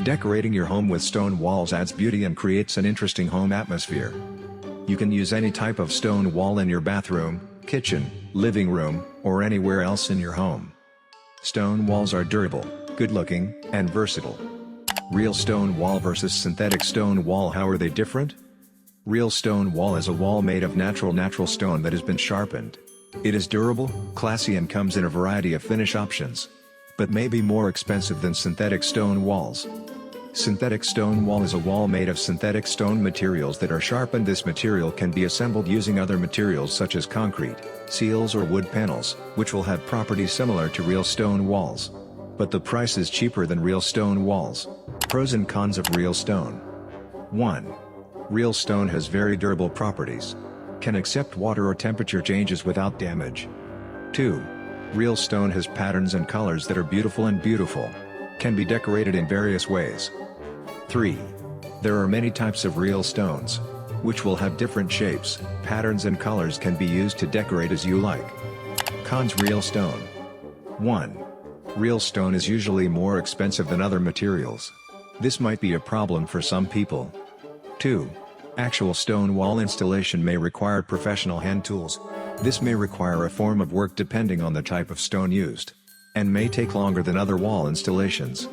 Decorating your home with stone walls adds beauty and creates an interesting home atmosphere. You can use any type of stone wall in your bathroom, kitchen, living room, or anywhere else in your home. Stone walls are durable, good-looking, and versatile. Real stone wall versus synthetic stone wall. How are they different? Real stone wall is a wall made of natural stone that has been sharpened. It is durable, classy, and comes in a variety of finish options, but may be more expensive than synthetic stone walls. Synthetic stone wall is a wall made of synthetic stone materials that are sharpened. This material can be assembled using other materials such as concrete, seals, or wood panels, which will have properties similar to real stone walls. But the price is cheaper than real stone walls. Pros and cons of real stone. 1. Real stone has very durable properties. Can accept water or temperature changes without damage. 2. Real stone has patterns and colors that are beautiful. Can be decorated in various ways. 3. There are many types of real stones, which will have different shapes, patterns, and colors. Can be used to decorate as you like. Cons. Real stone. 1. Real stone is usually more expensive than other materials. This might be a problem for some people. 2. Actual stone wall installation may require professional hand tools. This may require a form of work depending on the type of stone used, and may take longer than other wall installations.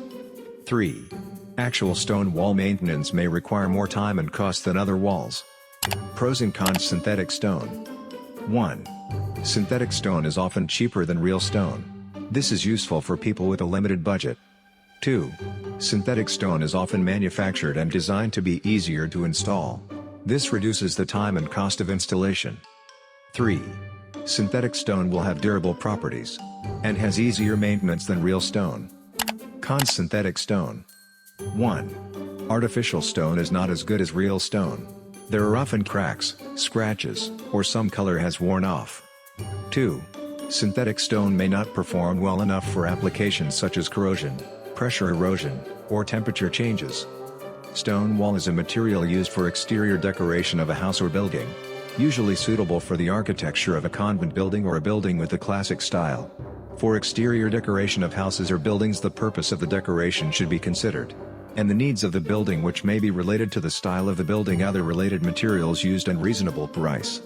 3. Actual stone wall maintenance may require more time and cost than other walls. Pros and cons. Synthetic stone. 1. Synthetic stone is often cheaper than real stone. This is useful for people with a limited budget. 2. Synthetic stone is often manufactured and designed to be easier to install. This reduces the time and cost of installation. 3. Synthetic stone will have durable properties, and has easier maintenance than real stone. Cons. Synthetic stone. 1. Artificial stone is not as good as real stone. There are often cracks, scratches, or some color has worn off. 2. Synthetic stone may not perform well enough for applications such as corrosion, pressure erosion, or temperature changes. Stone wall is a material used for exterior decoration of a house or building, usually suitable for the architecture of a convent building or a building with a classic style. For exterior decoration of houses or buildings, the purpose of the decoration should be considered, and the needs of the building, which may be related to the style of the building, other related materials used, and reasonable price.